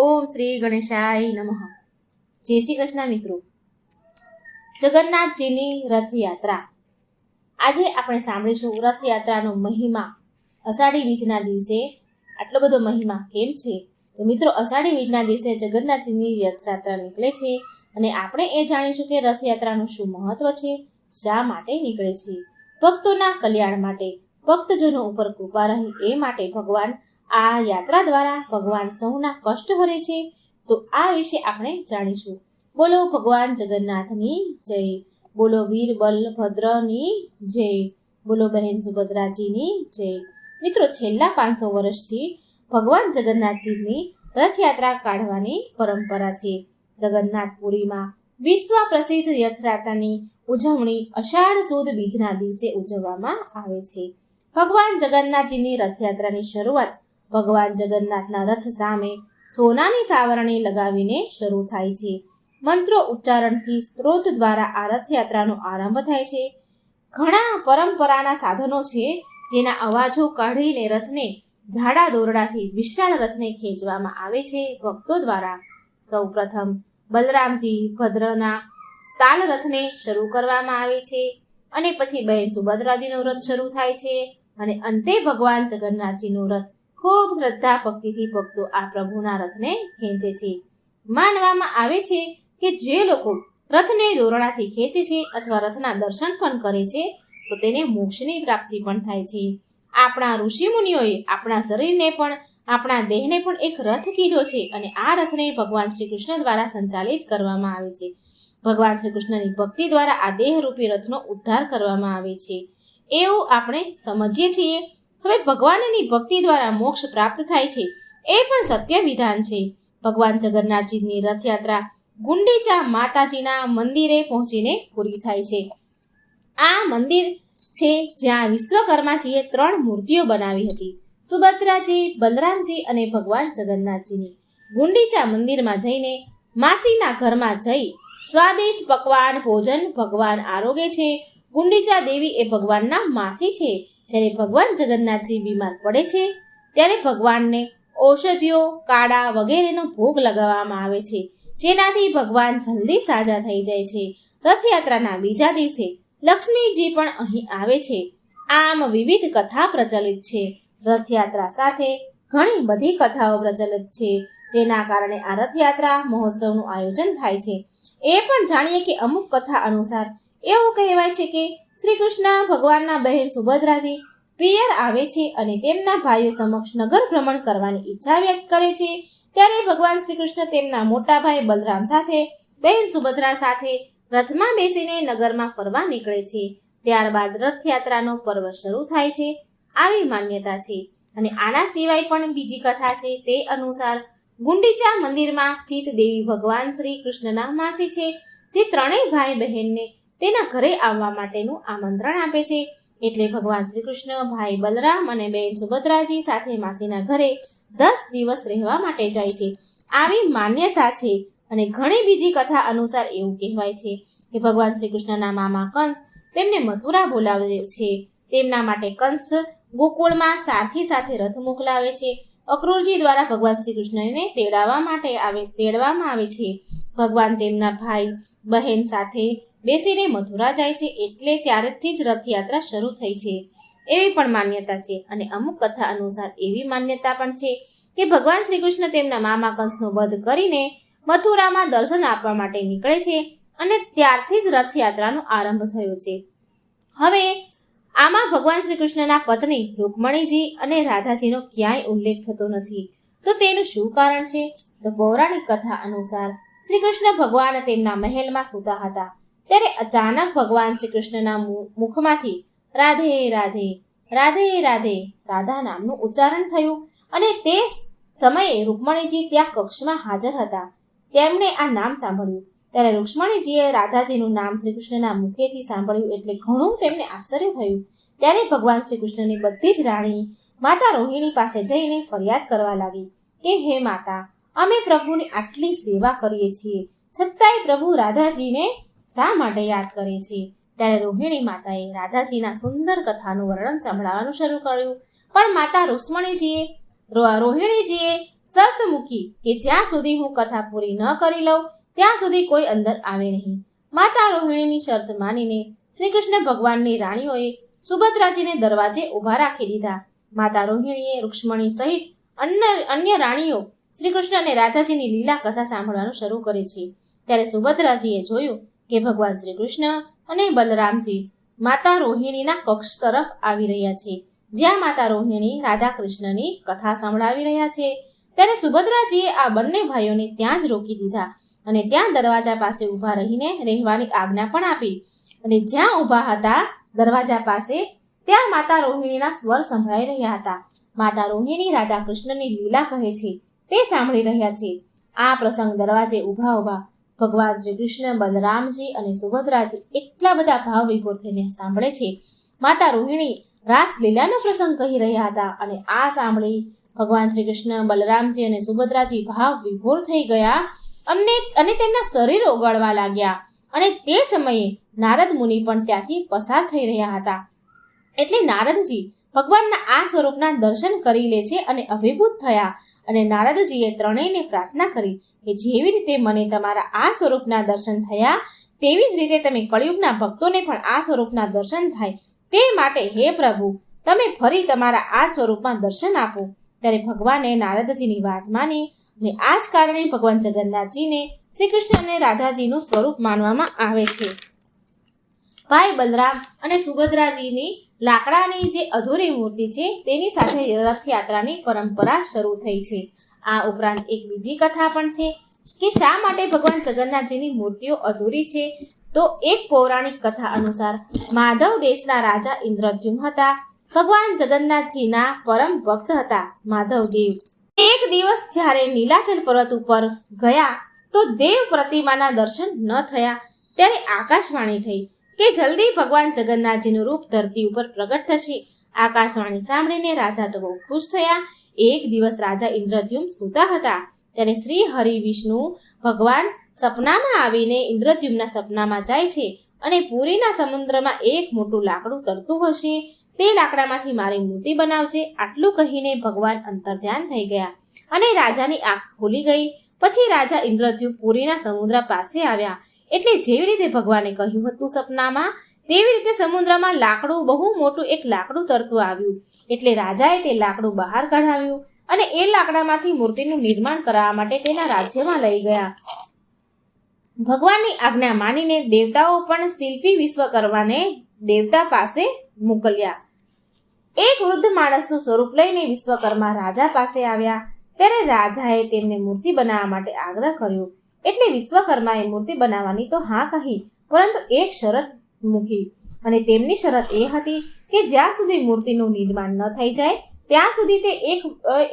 ઓમ શ્રી ગણેશાય નમઃ. જય શ્રી કૃષ્ણ મિત્રો. જગન્નાથજીની રથયાત્રા. આજે આપણે સાંભળીશું રથયાત્રાનો મહિમા. અષાઢી બીજના દિવસે આટલો બધો મહિમા કેમ છે? તો મિત્રો, અષાઢી બીજના દિવસે જગન્નાથજીની રથયાત્રા નીકળે છે અને આપણે એ જાણીશું કે રથયાત્રાનું શું મહત્વ છે, શા માટે નીકળે છે. ભક્તોના કલ્યાણ માટે, ભક્તજનો ઉપર કૃપા રહે એ માટે ભગવાન આ યાત્રા દ્વારા ભગવાન સૌના કષ્ટ હરે છે. તો આ વિશે આપણે જાણીશું. બોલો ભગવાન જગન્નાથની જય, બોલો વીર બલભદ્રની જય, બોલો બહેન સુભદ્રાજીની જય. મિત્રો, છેલ્લા 500 વર્ષથી ભગવાન જગન્નાથજીની રથયાત્રા કાઢવાની પરંપરા છે. જગન્નાથપુરીમાં વિશ્વ પ્રસિદ્ધ રથયાત્રાની ઉજવણી અષાઢ સુદ બીજના દિવસે ઉજવવામાં આવે છે. ભગવાન જગન્નાથજીની રથયાત્રાની શરૂઆત ભગવાન જગન્નાથના રથ સામે સોનાની સાવરણી લગાવીને શરૂ થાય છે. મંત્રો ઉચ્ચારણથી સ્ત્રોત દ્વારા આ રથયાત્રાનો આરંભ થાય છે. ઘણા પરંપરાના સાધનો છે જેના અવાજો કાઢીને રથને ઝાડા દોરડાથી વિશાળ રથને ખેંચવામાં આવે છે ભક્તો દ્વારા. સૌ પ્રથમ બલરામજી ભદ્રના તાલ રથને શરૂ કરવામાં આવે છે અને પછી બહેન સુભદ્રાજીનો રથ શરૂ થાય છે અને અંતે ભગવાન જગન્નાથજીનો રથ ખૂબ શ્રદ્ધા ભક્તિથી ભક્તો આ પ્રભુના રથને ખેંચે છે. માનવામાં આવે છે કે જે લોકો રથને દોરડાથી ખેંચે છે અથવા રથના દર્શન પણ કરે છે તો તેને મોક્ષની પ્રાપ્તિ પણ થાય છે. આપણા ઋષિ મુનિઓએ આપણા શરીરને પણ આપણા દેહને પણ એક રથ કીધો છે અને આ રથને ભગવાન શ્રી કૃષ્ણ દ્વારા સંચાલિત કરવામાં આવે છે. ભગવાન શ્રી કૃષ્ણની ભક્તિ દ્વારા આ દેહરૂપી રથનો ઉદ્ધાર કરવામાં આવે છે એવું આપણે સમજીએ છીએ. હવે ભગવાનની ભક્તિ દ્વારા મોક્ષ પ્રાપ્ત થાય છે એ પણ સત્ય વિધાન છે. ભગવાન જગન્નાથજીની રથયાત્રા ગુંડીચા માતાજીના મંદિરે પહોંચીને પૂરી થાય છે. આ મંદિર છે જ્યાં વિશ્વકર્માજીએ 3 મૂર્તિઓ બનાવી હતી, સુભદ્રાજી, બલરામજી અને ભગવાન જગન્નાથજીની. ગુંડીચા મંદિરમાં જઈને માસીના ઘરમાં જઈ સ્વાદિષ્ટ પકવાન ભોજન ભગવાન આરોગે છે. ગુંડીચા દેવી એ ભગવાનના માસી છે. જ્યારે ભગવાન જગન્નાથજી બીમાર પડે છે ત્યારે ભગવાનને ઔષધિઓ, કાળા વગેરેનો ભોગ લગાવવામાં આવે છે જેનાથી ભગવાન જલ્દી સાજા થઈ જાય છે. રથયાત્રાના બીજા દિવસે લક્ષ્મીજી પણ અહીં આવે છે. આમ વિવિધ કથા પ્રચલિત છે. રથયાત્રા સાથે ઘણી બધી કથાઓ પ્રચલિત છે જેના કારણે આ રથયાત્રા મહોત્સવનું આયોજન થાય છે. એ પણ જાણીએ કે અમુક કથા અનુસાર એવું કહેવાય છે કે શ્રી કૃષ્ણ ભગવાનના બહેન સુભદ્રાજી પિયર આવે છે અને તેમના ભાઈઓ સમક્ષ નગર ભ્રમણ કરવાની ઈચ્છા વ્યક્ત કરે છે. ત્યારે ભગવાન શ્રી કૃષ્ણ તેમના મોટા ભાઈ બલરામ સાથે બહેન સુભદ્રા સાથે રથમાં બેસીને નગરમાં ફરવા નીકળે છે. ત્યારબાદ રથયાત્રાનો પર્વ શરૂ થાય છે આવી માન્યતા છે. અને આના સિવાય પણ બીજી કથા છે. તે અનુસાર ગુંડીચા મંદિરમાં સ્થિત દેવી ભગવાન શ્રી કૃષ્ણના માસી છે જે 3 ભાઈ બહેનને તેના ઘરે આવવા માટેનું આમંત્રણ આપે છે. એટલે ભગવાન શ્રી કૃષ્ણ ભાઈ બલરામ અને બહેન સુભદ્રાજી સાથે માસીના ઘરે 10 દિવસ રહેવા માટે જાય છે આવી માન્યતા છે. અને ઘણી બીજી કથા અનુસાર એવું કહેવાય છે કે ભગવાન શ્રી કૃષ્ણના મામા કંસ તેમને મથુરા બોલાવે છે. તેમના માટે કંસ ગોકુળમાં સારથી સાથે રથ મોકલાવે છે. અક્રૂરજી દ્વારા ભગવાન શ્રી કૃષ્ણને તેડવામાં આવે છે. ભગવાન તેમના ભાઈ બહેન સાથે બેસીને મથુરા જાય છે એટલે ત્યારથી જ રથયાત્રા શરૂ થઈ છે એવી પણ માન્યતા છે. અને અમુક કથા અનુસાર એવી માન્યતા પણ છે કે ભગવાન શ્રી કૃષ્ણ તેમના મામા કંસનો વધ કરીને મથુરામાં દર્શન આપવા માટે નીકળે છે અને ત્યારથી જ રથયાત્રાનો આરંભ થયો છે. હવે આમાં ભગવાન શ્રી કૃષ્ણના પત્ની રૂકમણીજી અને રાધાજીનો ક્યાંય ઉલ્લેખ થતો નથી. તો તેનું શું કારણ છે? તો પૌરાણિક કથા અનુસાર શ્રી કૃષ્ણ ભગવાન તેમના મહેલમાં સૂતા હતા ત્યારે અચાનક ભગવાન શ્રી કૃષ્ણના મુખમાંથી રાધે રાધે રાધે રાધે રાધા નામનું ઉચ્ચારણ થયું અને તે સમયે રૂકમણીજી ત્યાં કક્ષમાં હાજર હતા. તેમણે આ નામ સાંભળ્યું ત્યારે રૂક્ષ્મણીજીએ રાધાજીનું નામ શ્રી કૃષ્ણના મુખેથી સાંભળ્યું એટલે ઘણું તેમને આશ્ચર્ય થયું. ત્યારે ભગવાન શ્રી કૃષ્ણની બધી જ રાણી માતા રોહિણી પાસે જઈને ફરિયાદ કરવા લાગી કે હે માતા, અમે પ્રભુની આટલી સેવા કરીએ છીએ છતાંય પ્રભુ રાધાજીને શા માટે યાદ કરે છે? ત્યારે રોહિણી માતાએ રાધાજીના સુંદર કથાનું વર્ણન સંભળાવવાનું શરૂ કર્યું. પણ માતા રૂક્ષ્મણીજીએ રોહિણીજીએ શરત મૂકી કે જ્યાં સુધી હું કથા પૂરી ન કરી લઉં ત્યાં સુધી કોઈ અંદર આવે નહીં. માતા રોહિણીની શરત માનીને શ્રી કૃષ્ણ ભગવાનની રાણીઓએ સુભદ્રાજીને દરવાજે ઊભા રાખી દીધા. માતા રોહિણીએ રૂક્ષ્મણી સહિત અન્ય રાણીઓ શ્રી કૃષ્ણ અને રાધાજીની લીલા કથા સાંભળવાનું શરૂ કરે છે. ત્યારે સુભદ્રાજીએ જોયું કે ભગવાન શ્રી કૃષ્ણ અને બલરામજી માતા રોહિણીના કક્ષ તરફ આવી રહ્યા છે, જ્યાં માતા રોહિણી રાધા કૃષ્ણની કથા સંભળાવી રહ્યા છે. ત્યારે સુભદ્રાજીએ આ બંને ભાઈઓને ત્યાં જ રોકી દીધા અને ત્યાં દરવાજા પાસે ઊભા રહીને રહેવાની આજ્ઞા પણ આપી. અને જ્યાં ઊભા હતા દરવાજા પાસે, ત્યાં માતા રોહિણીના સ્વર સંભળાઈ રહ્યા હતા. માતા રોહિણી રાધા કૃષ્ણની લીલા કહે છે તે સાંભળી રહ્યા છે. આ પ્રસંગ દરવાજે ઊભા ભગવાન શ્રી કૃષ્ણ, બલરામજી અને સુભદ્રાજી એટલા બધા ભાવ વિભોર થઈને સાંભળે છે. માતા રોહિણી રાસલીલાનો પ્રસંગ કહી રહ્યા હતા અને આ સાંભળી ભગવાન શ્રી કૃષ્ણ, બલરામજી અને સુભદ્રાજી ભાવ વિભોર થઈ ગયા અને તેમના શરીરો ઓગળવા લાગ્યા. અને તે સમયે નારદ મુનિ પણ ત્યાંથી પસાર થઈ રહ્યા હતા. એટલે નારદજી ભગવાનના આ સ્વરૂપના દર્શન કરી લે છે અને અભિભૂત થયા. અને નારદજીએ ત્રણેયને પ્રાર્થના કરી કે જેવી રીતે મને તમારા આ સ્વરૂપના દર્શન થયા તેવી જ રીતે તમે કળિયુગના ભક્તોને પણ આ સ્વરૂપના દર્શન થાય તે માટે હે પ્રભુ તમે ફરી તમારા આ સ્વરૂપમાં દર્શન આપો. ત્યારે ભગવાને નારદજીની વાત માની અને આ જ કારણે ભગવાન જગન્નાથજીને શ્રી કૃષ્ણ અને રાધાજીનું સ્વરૂપ માનવામાં આવે છે. ભાઈ બલરામ અને સુભદ્રાજીની લાકડાની જે અધૂરી મૂર્તિ છે તેની સાથે રથયાત્રાની પરંપરા શરૂ થઈ છે. આ ઉપરાંત એક બીજી કથા પણ છે કે શા માટે ભગવાન જગન્નાથજીની મૂર્તિઓ અધૂરી છે. તો એક પૌરાણિક કથા અનુસાર માધવ દેશના રાજા ઇન્દ્રદ્યુમ્ન હતા. ભગવાન જગન્નાથજીના પરમ ભક્ત હતા માધવદેવ. એક દિવસ જ્યારે નીલાચલ પર્વત ઉપર ગયા તો દેવ પ્રતિમાના દર્શન ન થયા. ત્યારે આકાશવાણી થઈ કે જલ્દી ભગવાન જગન્નાથજીનું રૂપ ધરતી ઉપર પ્રગટ થશે. આકાશવાણી સાંભળીને રાજા તો બહુ ખુશ થયા. એક દિવસ રાજા ઇન્દ્રદ્યુમ્ન સૂતા હતા ત્યારે શ્રી હરિ વિષ્ણુ ભગવાન સપનામાં આવીને ઇન્દ્રદ્યુમ્નના સપનામાં જાય છે અને પુરીના સમુદ્રમાં એક મોટું લાકડું તરતું હશે, તે લાકડામાંથી મારી મૂર્તિ બનાવજે. આટલું કહીને ભગવાન અંતર્ધ્યાન થઈ ગયા અને રાજાની આંખ ખુલી ગઈ. પછી રાજા ઇન્દ્રદ્યુમ્ન પુરીના સમુદ્ર પાસે આવ્યા. એટલે જેવી રીતે ભગવાને કહ્યું હતું સપનામાં તેવી રીતે સમુદ્રમાં લાકડું, બહુ મોટું એક લાકડું તરતું આવ્યું. એટલે રાજાએ તે લાકડું બહાર કઢાવ્યું અને એ લાકડામાંથી મૂર્તિનું નિર્માણ કરવા માટે તેના રાજ્યમાં લઈ ગયા. ભગવાનની આજ્ઞા માનીને દેવતાઓ પણ શિલ્પી વિશ્વકર્માને દેવતા પાસે મોકલ્યા. એક વૃદ્ધ માણસનું સ્વરૂપ લઈને વિશ્વકર્મા રાજા પાસે આવ્યા. ત્યારે રાજાએ તેમને મૂર્તિ બનાવવા માટે આગ્રહ કર્યો. એટલે વિશ્વકર્માએ મૂર્તિ બનાવવાની તો હા કહી, પરંતુ એક શરત મૂકી. અને તેમની શરત એ હતી કે જ્યાં સુધી મૂર્તિનું નિર્માણ ન થઈ જાય ત્યાં સુધી તે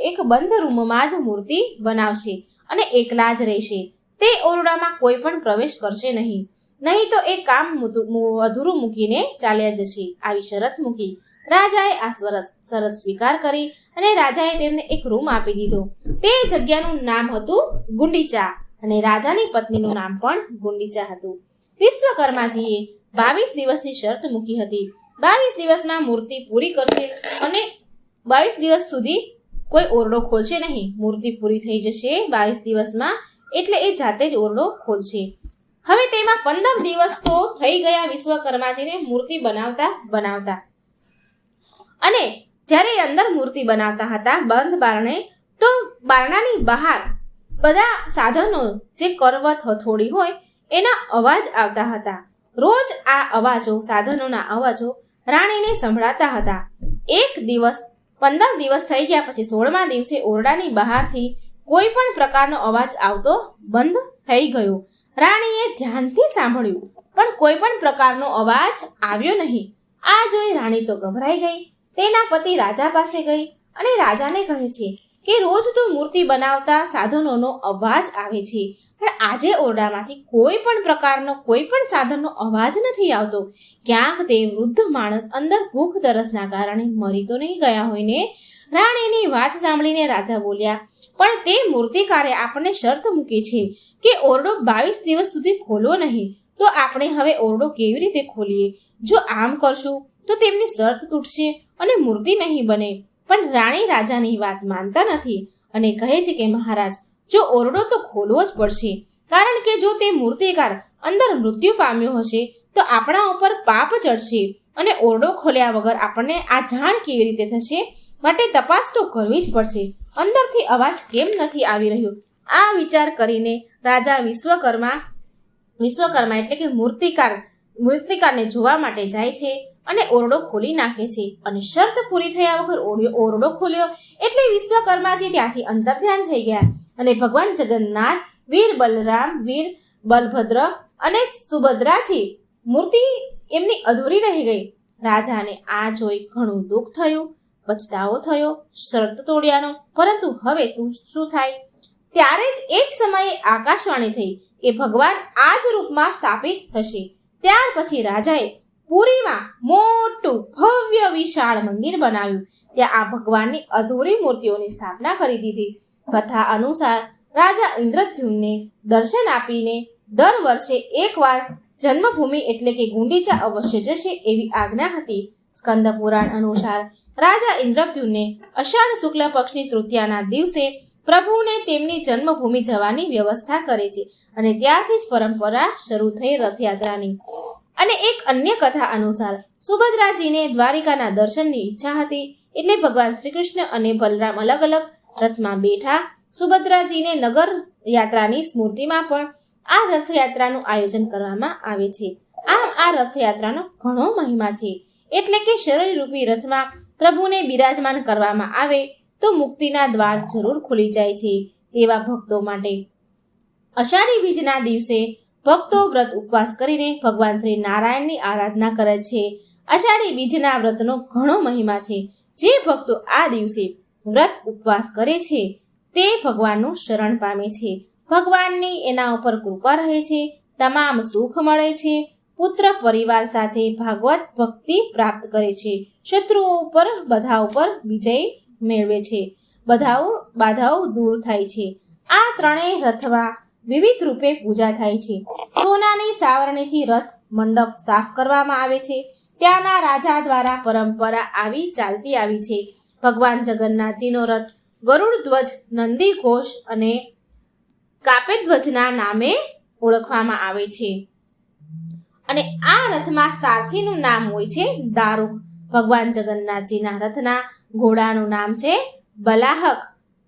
એક બંધ રૂમમાં જ મૂર્તિ બનાવશે અને એકલા જ રહેશે. તે ઓરડામાં કોઈ પણ પ્રવેશ કરશે નહીં તો એ કામ અધૂરું મૂકીને ચાલ્યા જશે. આવી શરત મૂકી. રાજાએ આ શરત સ્વીકાર કરી અને રાજાએ તેમને એક રૂમ આપી દીધો. તે જગ્યાનું નામ હતું ગુંડીચા અને રાજાની પત્નીનું નામ પણ ગુંડીચા હતું. વિશ્વકર્માજીએ 22 દિવસની શરત મૂકી હતી. 22 દિવસમાં મૂર્તિ પૂરી કરશે અને 22 દિવસ સુધી કોઈ ઓરડો ખોલશે નહીં. મૂર્તિ પૂરી થઈ જશે 22 દિવસમાં, એટલે એ જાતે જ ઓરડો ખોલશે. હવે તેમાં 15 દિવસ તો થઈ ગયા વિશ્વકર્માજીને મૂર્તિ બનાવતા અને જ્યારે અંદર મૂર્તિ બનાવતા હતા બંધ બારણે, તો બારણાની બહાર બધા સાધનો જે કરવત હથોડી હોય એના અવાજ આવતા હતા. રોજ આ અવાજો, સાધનોના અવાજો રાણીને સંભળાતા હતા. એક દિવસ 15 દિવસ થઈ ગયા પછી 16મા દિવસે ઓરડાની બહારથી કોઈ પણ પ્રકારનો અવાજ આવતો બંધ થઈ ગયો. રાણીએ ધ્યાનથી સાંભળ્યું પણ કોઈ પણ પ્રકારનો અવાજ આવ્યો નહીં. આ જોઈ રાણી તો ગભરાઈ ગઈ. તેના પતિ રાજા પાસે ગઈ અને રાજાને કહે છે કે રોજ તો મૂર્તિ બનાવતા સાધનોનો અવાજ આવે છે, પણ આજે ઓરડામાંથી કોઈ પણ પ્રકારનો કોઈ પણ સાધનનો અવાજ નથી આવતો. ક્યાંક તે વૃદ્ધ માણસ અંદર ભૂખ તરસના કારણે મરી તો નહીં ગયા હોય ને? રાણીની વાત સાંભળીને રાજા બોલ્યા, પણ તે મૂર્તિકારે આપણને શરત મૂકી છે કે ઓરડો 22 દિવસ સુધી ખોલવો નહીં, તો આપણે હવે ઓરડો કેવી રીતે ખોલીએ? જો આમ કરશું તો તેમની શરત તૂટશે અને મૂર્તિ નહીં બને. પણ રાણી રાજાની વાત માનતા નથી અને કહે છે કે મહારાજ, જો ઓરડો તો ખોલવો જ પડશે, કારણ કે જો તે મૂર્તિકાર અંદર મૃત્યુ પામ્યો હશે તો આપણા ઉપર પાપ ચડશે અને ઓરડો ખોલ્યા વગર આપણને આ જાણ કેવી રીતે થશે? માટે તપાસ તો કરવી જ પડશે. અંદરથી અવાજ કેમ નથી આવી રહ્યો? આ વિચાર કરીને રાજા વિશ્વકર્મા એટલે કે મૂર્તિકારને જોવા માટે જાય છે અને ઓરડો ખોલી નાખે છે અને શરત પૂરી થયા વગર ઓરડો ખોલ્યો એટલે વિશ્વકર્માજી ત્યાંથી અંતર્ધ્યાન થઈ ગયા અને ભગવાન જગન્નાથ, વીર બલરામ, વીર બલભદ્ર અને સુભદ્રાજી મૂર્તિ એમની અધૂરી રહી ગઈ. રાજાને આ જોઈ ઘણું દુઃખ થયું, પછતાવો થયો શરત તોડ્યાનો. પરંતુ હવે તું શું થાય? ત્યારે જ એક સમયે આકાશવાણી થઈ કે ભગવાન આ જ રૂપમાં સ્થાપિત થશે. ત્યાર પછી રાજાએ પુરીમાં મોટું ભવ્ય વિશાળ મંદિર બનાવ્યું. ત્યાં આ ભગવાનની અધૂરી મૂર્તિઓની સ્થાપના કરી દીધી. કથા અનુસાર રાજા ઇન્દ્રદ્યુમ્નને દર્શન આપીને દર વર્ષે એકવાર જન્મભૂમિ એટલે કે ગુંડીચા અવશ્ય જશે એવી આજ્ઞા હતી. સ્કંદ પુરાણ અનુસાર રાજા ઇન્દ્રદ્યુમ્ને અષાઢ શુક્લ પક્ષની તૃતીયાના દિવસે પ્રભુને તેમની જન્મભૂમિ જવાની વ્યવસ્થા કરે છે અને ત્યારથી જ પરંપરા શરૂ થઈ રથયાત્રાની. અને એક અન્ય કથા અનુસાર સુભદ્રાજીને દ્વારિકાના દર્શનની ઈચ્છા હતી એટલે ભગવાન શ્રી કૃષ્ણ અને બલરામ અલગ અલગ રથમાં બેઠા. સુભદ્રાજીને નગર યાત્રાની સ્મૃતિમાં પણ આ રથયાત્રાનું આયોજન કરવામાં આવે છે. આમ આ રથયાત્રાનો ઘણો મહિમા છે. એટલે કે શરીરરૂપી રથમાં પ્રભુને બિરાજમાન કરવામાં આવે તો મુક્તિના દ્વાર જરૂર ખુલી જાય છે તેવા ભક્તો માટે. અષાઢી બીજના દિવસે ભક્તો વ્રત ઉપવાસ કરીને ભગવાન શ્રી નારાયણની આરાધના કરે છે. અષાઢી બીજના વ્રતનો ઘણો મહિમા છે. જે ભક્તો આ દિવસે વ્રત ઉપવાસ કરે છે તે ભગવાનનું શરણ પામે છે. ભગવાનની એના ઉપર કૃપા રહે છે, તમામ સુખ મળે છે, પુત્ર પરિવાર સાથે ભાગવત ભક્તિ પ્રાપ્ત કરે છે, શત્રુઓ ઉપર બધા ઉપર વિજય મેળવે છે, બાધાઓ દૂર થાય છે. આ ત્રણેય રથમાં વિવિધ રૂપે પૂજા થાય છે. સોનાની સાવરણીથી રથ મંડપ સાફ કરવામાં આવે છે. ત્યાંના રાજા દ્વારા પરંપરા આવી ચાલતી આવી છે. ભગવાન જગન્નાથજીનો રથ ગરુડ ધ્વજ, નંદી ઘોષ અને કાપેધ્વજના નામે ઓળખવામાં આવે છે. અને આ રથમાં સારથીનું નામ હોય છે દારૂક. ભગવાન જગન્નાથજીના રથના ઘોડાનું નામ છે બલાહક,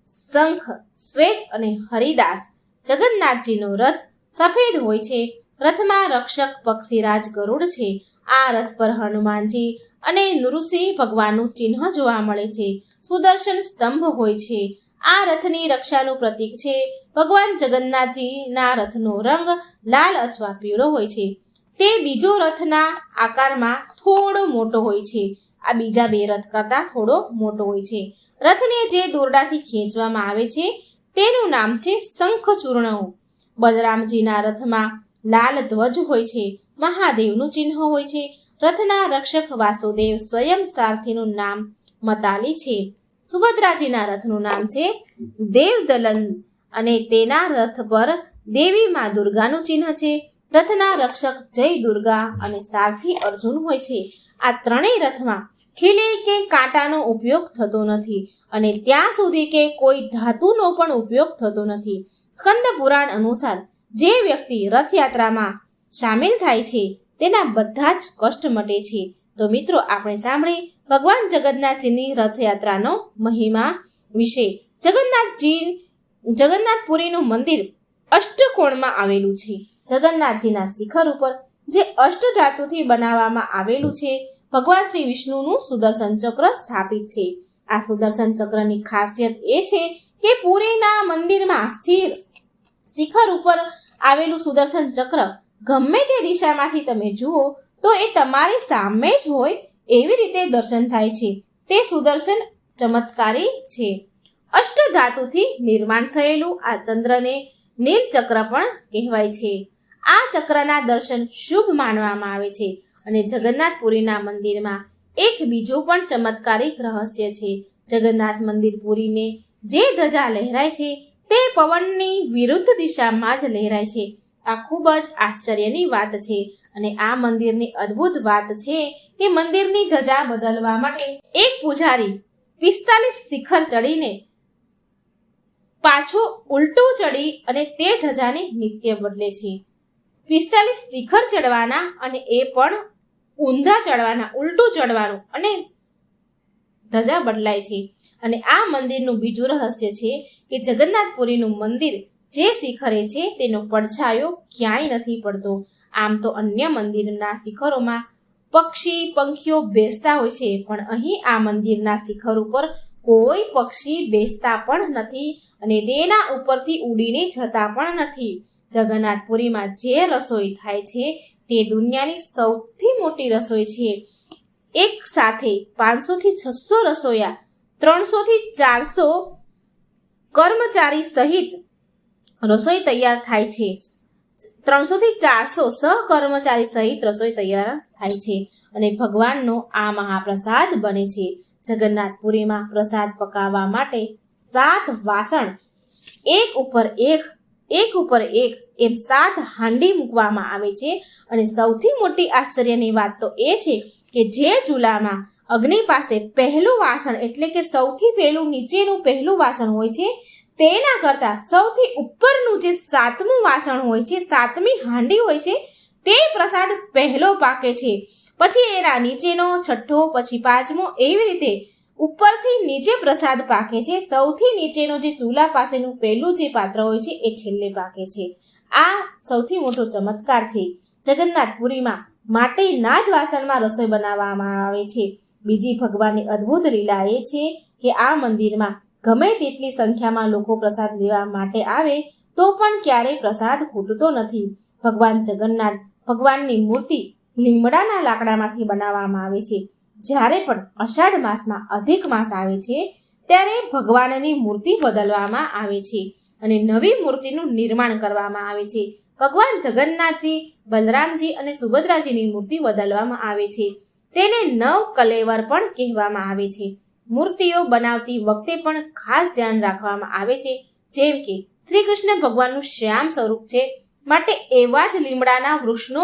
શંખ, શ્વેત અને હરિદાસ. જગન્નાથજીનો રથ સફેદ હોય છે. રથમાં રક્ષક પક્ષીરાજ ગરુડ છે. આ રથ પર હનુમાનજી અને નૃસિંહ ભગવાનનું ચિહ્ન જોવા મળે છે. સુદર્શન સ્તંભ હોય છે. આ રથની રક્ષાનું પ્રતીક છે. ભગવાન જગન્નાથજીના રથનો રંગ લાલ અથવા પીળો હોય છે. તે બીજો રથના આકારમાં થોડો મોટો હોય છે. આ બીજા બે રથ કરતા થોડો મોટો હોય છે. રથને જે દોરડાથી ખેંચવામાં આવે છે તેનું નામ છે શંખચૂર્ણ. બલરામજીના રથમાં લાલ ધ્વજ હોય છે. મહાદેવનું ચિહ્ન હોય છે. રથના રક્ષક વાસુદેવ સ્વયં સારથીનું નામ મતાલી છે. સુભદ્રાજીના રથનું નામ છે દેવદલન અને તેના રથ પર દેવી મા દુર્ગાનું ચિહ્ન છે. રથના રક્ષક જય દુર્ગા અને સારથી અર્જુન હોય છે. આ ત્રણેય રથમાં ખીલી કે કાંટાનો ઉપયોગ થતો નથી અને ત્યાં સુધી કે કોઈ ધાતુનો પણ ઉપયોગ થતો નથી. સ્કંદ પુરાણ અનુસાર જે વ્યક્તિ રથયાત્રામાં સામેલ થાય છે તેના બધા જ કષ્ટ મટે છે. તો મિત્રો, આપણે સાંભળી ભગવાન જગન્નાથજીની રથયાત્રાનો મહિમા વિશે. જગન્નાથપુરીનું મંદિર અષ્ટકોણમાં આવેલું છે. જગન્નાથજીના શિખર ઉપર જે અષ્ટ ધાતુથી બનાવવામાં આવેલું છે ભગવાન શ્રી વિષ્ણુનું સુદર્શન ચક્ર સ્થાપિત છે. આ સુદર્શન ચક્રની ખાસિયત એ છે કે પુરીના મંદિરમાં સ્થિર શિખર ઉપર આવેલું સુદર્શન ચક્ર ગમે તે દિશામાંથી તમે જુઓ તો એ તમારી સામે જ હોય એવી રીતે દર્શન થાય છે. તે સુદર્શન ચમત્કારી છે. અષ્ટ ધાતુથી નિર્માણ થયેલું આ ચંદ્રને નીલ ચક્ર પણ કહેવાય છે. આ ચક્રના દર્શન શુભ માનવામાં આવે છે. અને જગન્નાથપુરીના મંદિરમાં એક બીજું પણ ચમત્કારિક રહસ્ય છે. જગન્નાથ મંદિર પુરીને જે ધજા લહેરાય છે તે પવનની વિરુદ્ધ દિશામાં જ લહેરાય છે. આ ખૂબ જ આશ્ચર્યની વાત છે. અને આ મંદિરની અદ્ભુત વાત છે કે મંદિરની ધજા બદલવા માટે એક પૂજારી 45 શિખર ચડીને પાછું ઉલટું ચડી અને તે ધજાને નિત્ય બદલે છે. 45 શિખર ચડવાના અને એ પણ ઊંધા ચડવાના, ઉલટું ચડવાનું અને ધજા બદલાય છે. અને આ મંદિરનું બીજું રહસ્ય છે કે જગન્નાથપુરીનું મંદિર જે શિખરે છે તેનો પડછાયો ક્યાંય નથી પડતો. આમ તો અન્ય મંદિરના શિખરોમાં પક્ષી પંખીઓ બેસતા હોય છે, પણ અહીં આ મંદિરના શિખર ઉપર કોઈ પક્ષી બેસતા પણ નથી અને તેના ઉપરથી ઉડીને જતા પણ નથી. જગન્નાથપુરીમાં જે રસોઈ થાય છે તે દુનિયાની સૌથી મોટી રસોઈ છે. એક સાથે 500 થી 600 રસોઈયા, 300 થી 400 કર્મચારી સહિત રસોઈ તૈયાર થાય છે. 300 થી 400 સહકર્મચારી સહિત રસોઈ તૈયાર થાય છે અને ભગવાનનો આ મહાપ્રસાદ બને છે. જગન્નાથપુરીમાં પ્રસાદ પકાવવા માટે 7 વાસણ એક ઉપર એક એમ 7 હાંડી મૂકવામાં આવે છે. અને સૌથી મોટી આશ્ચર્યની વાત તો એ છે કે જે ચૂલામાં અગ્નિ પાસે પહેલું વાસણ એટલે કે સૌથી પહેલું નીચેનું પહેલું વાસણ હોય છે તેના કરતા સૌથી ઉપરનું જે 7મું વાસણ હોય છે, 7મી હાંડી હોય છે, તે પ્રસાદ પહેલો પાકે છે. પછી એના નીચેનો, છઠ્ઠો, પછી 5મો, એવી રીતે ઉપરથી નીચે પ્રસાદ પાકે છે. સૌથી નીચેનો જે ચૂલા પાસેનું પહેલું જે પાત્ર હોય છે એ છેલ્લે પાકે છે. આ સૌથી મોટો ચમત્કાર છે. જગન્નાથપુરીમાં માટીના જ વાસણમાં રસોઈ બનાવવામાં આવે છે. બીજી ભગવાનની અદ્ભુત લીલા એ છે કે આ મંદિરમાં ગમે તેટલી સંખ્યામાં લોકો પ્રસાદ લેવા માટે આવે તો પણ ક્યારેય પ્રસાદ ખૂટતો નથી. ભગવાન જગન્નાથ ભગવાનની મૂર્તિ લીમડાના લાકડામાંથી બનાવવામાં આવે છે. જ્યારે પણ અષાઢ માસમાં અધિક માસ આવે છે ત્યારે ભગવાનની મૂર્તિ બદલવામાં આવે છે અને નવી મૂર્તિનું નિર્માણ કરવામાં આવે છે. ભગવાન જગન્નાથજી, બલરામજી અને સુભદ્રાજીની મૂર્તિ બદલવામાં આવે છે. તેને 9 કલેવર પણ કહેવામાં આવે છે. મૂર્તિઓ બનાવતી વખતે પણ ખાસ ધ્યાન રાખવામાં આવે છે. જેમ કે શ્રી કૃષ્ણ ભગવાનનું શ્યામ સ્વરૂપ છે માટે એવા જ લીમડાના વૃક્ષનો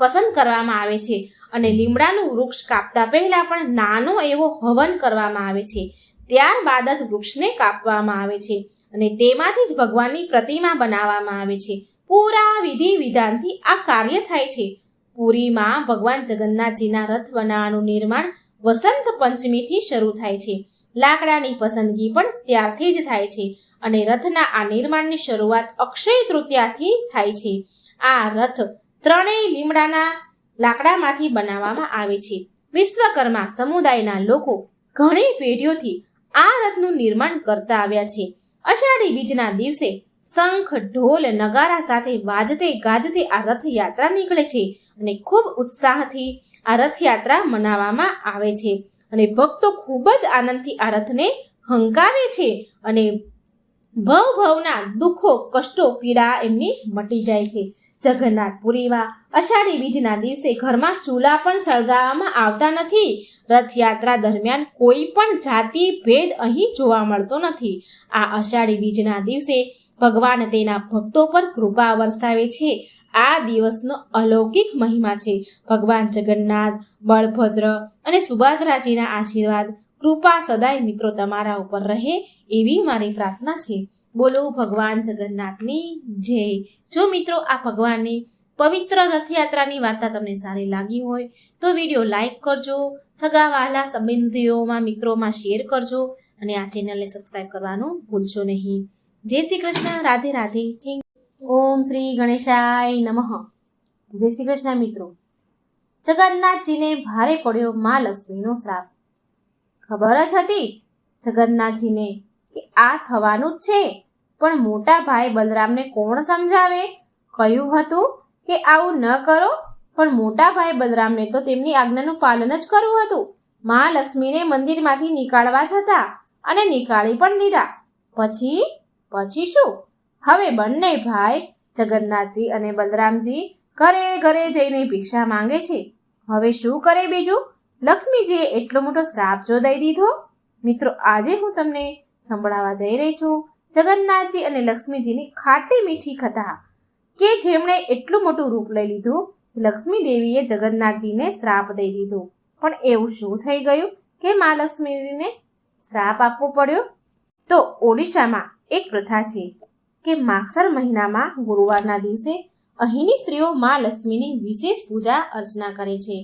પસંદ કરવામાં આવે છે અને લીમડાનું વૃક્ષ કાપતા પહેલા પણ નાનો એવો હવન કરવામાં આવે છે. ત્યારબાદ જ વૃક્ષને કાપવામાં આવે છે અને તેમાંથી જ ભગવાનની પ્રતિમા બનાવવામાં આવે છે. પૂરા વિધિ વિધાનથી આ કાર્ય થાય છે. પુરીમાં ભગવાન જગન્નાથજીના રથ બનાવવાનું નિર્માણ વસંત પંચમીથી શરૂ થાય છે. લાકડાની પસંદગી પણ ત્યારથી જ થાય છે અને રથના આ નિર્માણની શરૂઆત અક્ષય તૃતીયાથી થાય છે. આ રથ 3 લીમડાના લાકડામાંથી બનાવવામાં આવે છે. વિશ્વકર્મા સમુદાયના લોકો ઘણી પેઢીઓથી આ રથનું નિર્માણ કરતા આવ્યા છે. અષાઢી બીજના દિવસે શંખ, ઢોલ, નગારા સાથે વાજતે ગાજતે આ રથયાત્રા નીકળે છે અને ખૂબ ઉત્સાહથી આ રથયાત્રા મનાવવામાં આવે છે અને ભક્તો ખૂબ જ આનંદથી આ રથને હંકારે છે અને ભવના દુઃખો, કષ્ટો, પીડા એમની મટી જાય છે. જગન્નાથપુરીમાં અષાઢી બીજના દિવસે ઘરમાં ચૂલા પણ સળગાવવામાં આવતા નથી. રથયાત્રા દરમિયાન કોઈ પણ જાતિ ભેદ અહીં જોવા મળતો નથી. આ અષાઢી બીજના દિવસે ભગવાન તેના ભક્તો પર કૃપા વરસાવે છે. આ દિવસનો અલૌકિક મહિમા છે. ભગવાન જગન્નાથ, બળભદ્ર અને સુભદ્રાજીના આશીર્વાદ, કૃપા સદાય મિત્રો તમારા ઉપર રહે એવી મારી પ્રાર્થના છે. બોલો ભગવાન જગન્નાથની જય. જો મિત્રો આ ભગવાનની પવિત્ર રથયાત્રાની વાર્તા તમને સારી લાગી હોય તો વિડીયો લાઈક કરજો, સગા વહાલા સંબંધીઓમાં મિત્રોમાં શેર કરજો અને આ ચેનલને સબસ્ક્રાઇબ કરવાનું ભૂલશો નહીં. જય શ્રી કૃષ્ણ. રાધે રાધે. Thank you. ઓમ શ્રી ગણેશાય નમઃ. જય શ્રી કૃષ્ણ મિત્રો. જગન્નાથજીને ભારે પડ્યો મા લક્ષ્મીનો શ્રાપ. ખબર જ હતી જગન્નાથજીને કે આ થવાનું જ છે, પણ મોટા ભાઈ બલરામને કોણ સમજાવે? કહ્યું હતું કે આવું ન કરો, પણ મોટા ભાઈ બલરામને તો તેમની આજ્ઞાનું પાલન જ કરવું હતું. મા લક્ષ્મીને મંદિરમાંથી નીકાળવા જ હતા અને નીકાળી પણ દીધા. પછી શું? હવે બંને ભાઈ જગન્નાથજી અને બલરામજી ઘરે ઘરે જઈને ભિક્ષા માંગે છે. હવે શું કરે બીજું? લક્ષ્મીજીએ એટલો મોટો શ્રાપ જો દઈ દીધો. મિત્રો આજે હું તમને સંભળાવવા જઈ રહી છું જગન્નાથજી અને લક્ષ્મીજીની ખાટી મીઠી કથા કે જેમણે એટલું મોટું રૂપ લઈ લીધું. લક્ષ્મી દેવીએ જગન્નાથજીને શ્રાપ દઈ દીધો. પણ એવું શું થઈ ગયું કે મા લક્ષ્મીને શ્રાપ આપવો પડ્યો? તો ઓડિશામાં એક પ્રથા છે કે માગસર મહિનામાં ગુરુવારના દિવસે અહીંની સ્ત્રીઓ મા લક્ષ્મીની વિશેષ પૂજા અર્ચના કરે છે